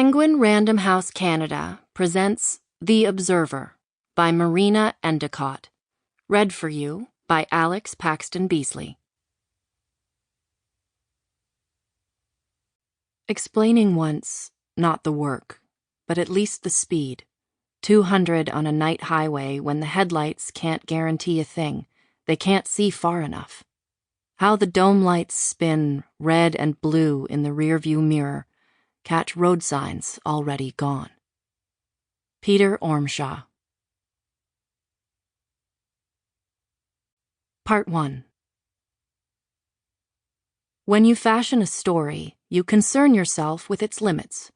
Penguin Random House Canada presents The Observer by Marina Endicott. Read for you by Alex Paxton-Beesley. Explaining once, not the work, but at least the speed. 200 on a night highway when the headlights can't guarantee a thing. They can't see far enough. How the dome lights spin red and blue in the rearview mirror. Catch road signs already gone. Peter Ormshaw. Part 1. When you fashion a story, you concern yourself with its limits.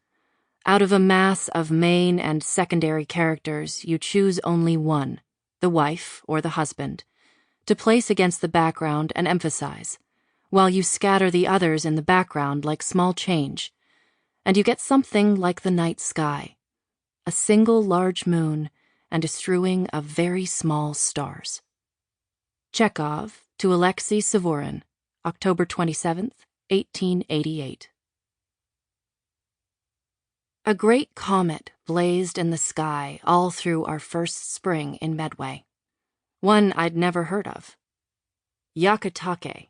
Out of a mass of main and secondary characters, you choose only one, the wife or the husband, to place against the background and emphasize, while you scatter the others in the background like small change. And you get something like the night sky, a single large moon and a strewing of very small stars. Chekhov to Alexei Savurin, October 27, 1888. A great comet blazed in the sky all through our first spring in Medway. One I'd never heard of. Yakutake.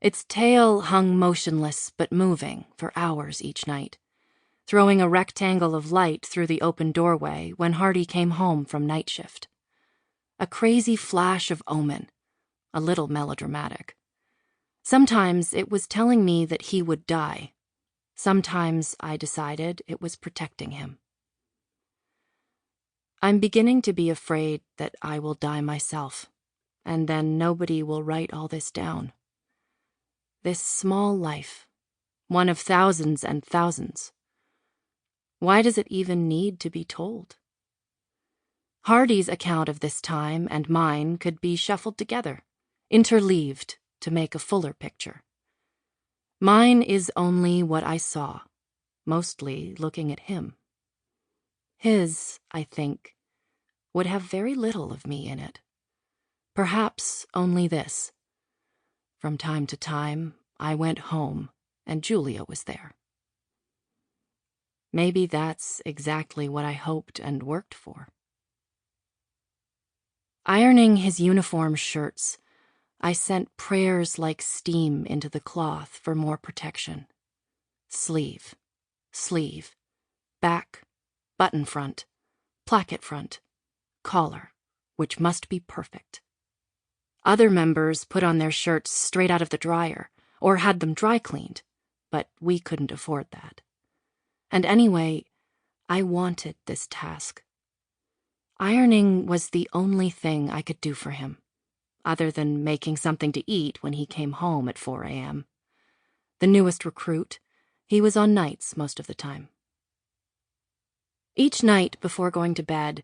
Its tail hung motionless but moving for hours each night, throwing a rectangle of light through the open doorway when Hardy came home from night shift. A crazy flash of omen, a little melodramatic. Sometimes it was telling me that he would die. Sometimes I decided it was protecting him. I'm beginning to be afraid that I will die myself, and then nobody will write all this down. This small life, one of thousands and thousands. Why does it even need to be told? Hardy's account of this time and mine could be shuffled together, interleaved to make a fuller picture. Mine is only what I saw, mostly looking at him. His, I think, would have very little of me in it. Perhaps only this. From time to time, I went home, and Julia was there. Maybe that's exactly what I hoped and worked for. Ironing his uniform shirts, I sent prayers like steam into the cloth for more protection. Sleeve, sleeve, back, button front, placket front, collar, which must be perfect. Other members put on their shirts straight out of the dryer, or had them dry cleaned, but we couldn't afford that. And anyway, I wanted this task. Ironing was the only thing I could do for him, other than making something to eat when he came home at 4 a.m. The newest recruit, he was on nights most of the time. Each night before going to bed,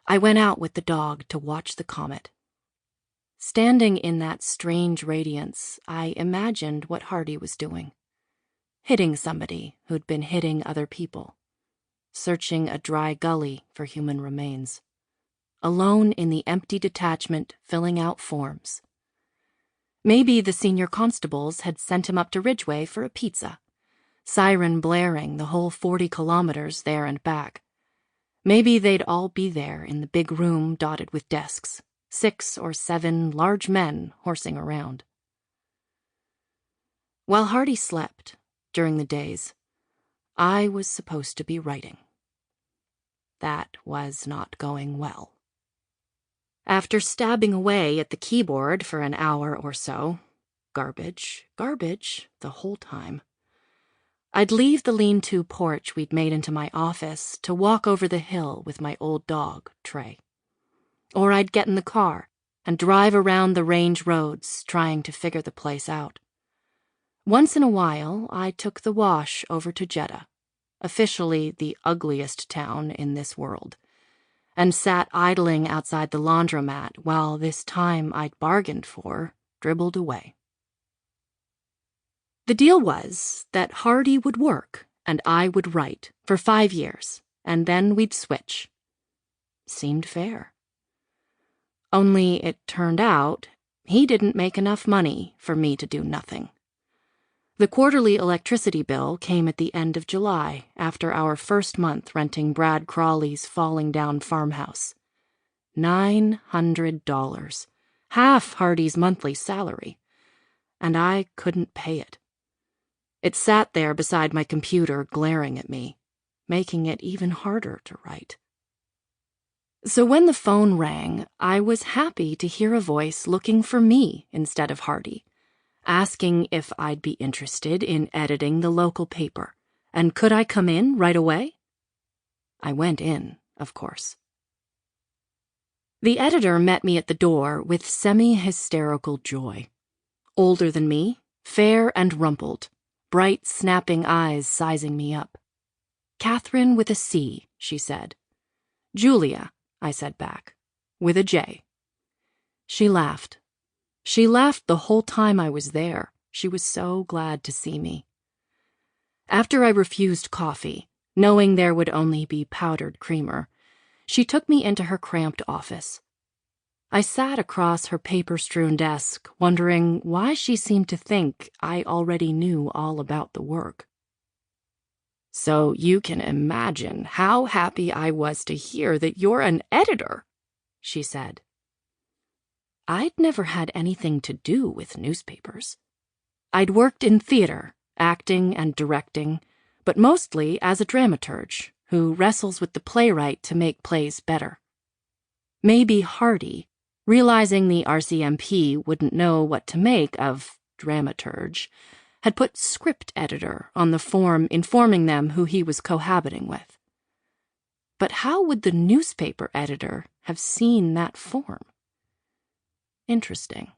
I went out with the dog to watch the comet. Standing in that strange radiance, I imagined what Hardy was doing. Hitting somebody who'd been hitting other people. Searching a dry gully for human remains. Alone in the empty detachment filling out forms. Maybe the senior constables had sent him up to Ridgeway for a pizza. Siren blaring the whole 40 kilometers there and back. Maybe they'd all be there in the big room dotted with desks. 6 or 7 large men horsing around. While Hardy slept, during the days, I was supposed to be writing. That was not going well. After stabbing away at the keyboard for an hour or so, garbage the whole time, I'd leave the lean-to porch we'd made into my office to walk over the hill with my old dog, Trey. Or I'd get in the car and drive around the range roads trying to figure the place out. Once in a while, I took the wash over to Jeddah, officially the ugliest town in this world, and sat idling outside the laundromat while this time I'd bargained for dribbled away. The deal was that Hardy would work and I would write for 5 years, and then we'd switch. Seemed fair. Only it turned out he didn't make enough money for me to do nothing. The quarterly electricity bill came at the end of July, after our first month renting Brad Crawley's falling down farmhouse. $900, half Hardy's monthly salary, and I couldn't pay it. It sat there beside my computer glaring at me, making it even harder to write. So when the phone rang, I was happy to hear a voice looking for me instead of Hardy, asking if I'd be interested in editing the local paper, and could I come in right away? I went in, of course. The editor met me at the door with semi-hysterical joy. Older than me, fair and rumpled, bright, snapping eyes sizing me up. Catherine with a C, she said. Julia, I said back, with a J. She laughed. She laughed the whole time I was there. She was so glad to see me. After I refused coffee, knowing there would only be powdered creamer, she took me into her cramped office. I sat across her paper-strewn desk, wondering why she seemed to think I already knew all about the work. So you can imagine how happy I was to hear that you're an editor, she said. I'd never had anything to do with newspapers. I'd worked in theater, acting and directing, but mostly as a dramaturge who wrestles with the playwright to make plays better. Maybe Hardy, realizing the RCMP wouldn't know what to make of dramaturge, had put script editor on the form informing them who he was cohabiting with. But how would the newspaper editor have seen that form? Interesting.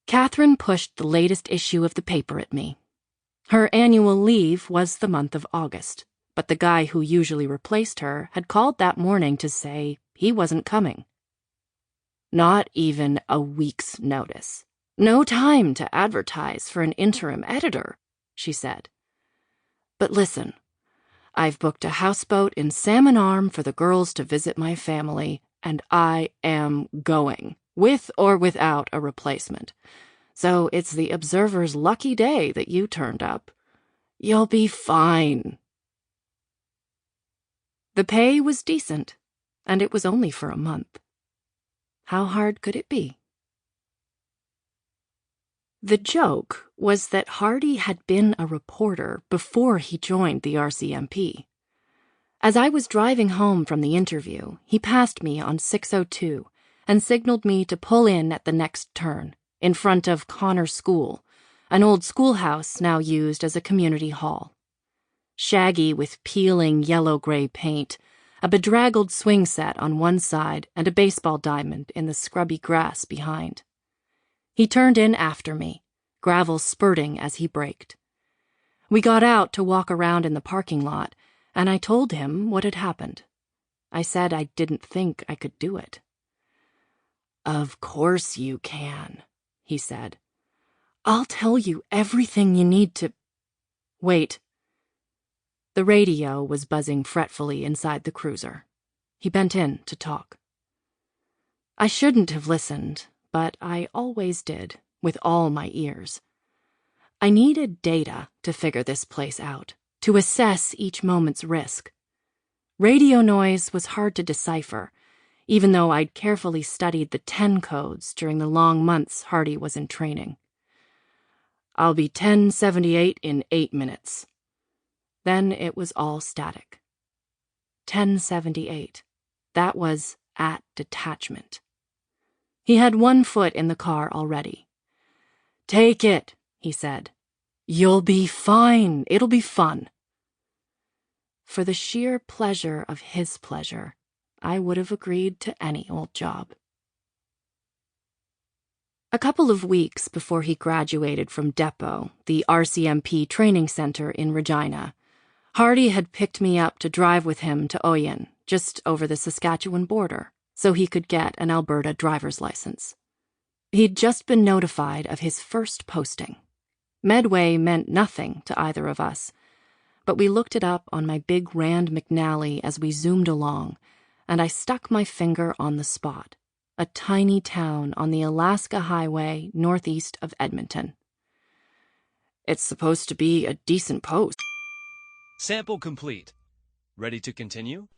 Catherine pushed the latest issue of the paper at me. Her annual leave was the month of August, but the guy who usually replaced her had called that morning to say he wasn't coming. Not even a week's notice. No time to advertise for an interim editor, she said. But listen, I've booked a houseboat in Salmon Arm for the girls to visit my family, and I am going, with or without a replacement. So it's the Observer's lucky day that you turned up. You'll be fine. The pay was decent, and it was only for a month. How hard could it be? The joke was that Hardy had been a reporter before he joined the RCMP. As I was driving home from the interview, he passed me on 602 and signaled me to pull in at the next turn, in front of Connor School, an old schoolhouse now used as a community hall. Shaggy with peeling yellow-gray paint, a bedraggled swing set on one side and a baseball diamond in the scrubby grass behind. He turned in after me, gravel spurting as he braked. We got out to walk around in the parking lot, and I told him what had happened. I said I didn't think I could do it. Of course you can, he said. I'll tell you everything you need to... Wait. The radio was buzzing fretfully inside the cruiser. He bent in to talk. I shouldn't have listened, but I always did, with all my ears. I needed data to figure this place out, to assess each moment's risk. Radio noise was hard to decipher, even though I'd carefully studied the 10 codes during the long months Hardy was in training. I'll be 1078 in 8 minutes. Then it was all static. 1078. That was at detachment. He had one foot in the car already. Take it, he said. You'll be fine. It'll be fun. For the sheer pleasure of his pleasure, I would have agreed to any old job. A couple of weeks before he graduated from Depot, the RCMP training center in Regina, Hardy had picked me up to drive with him to Oyen, just over the Saskatchewan border, so he could get an Alberta driver's license. He'd just been notified of his first posting. Medway meant nothing to either of us, but we looked it up on my big Rand McNally as we zoomed along, and I stuck my finger on the spot, a tiny town on the Alaska Highway northeast of Edmonton. It's supposed to be a decent post. Sample complete. Ready to continue?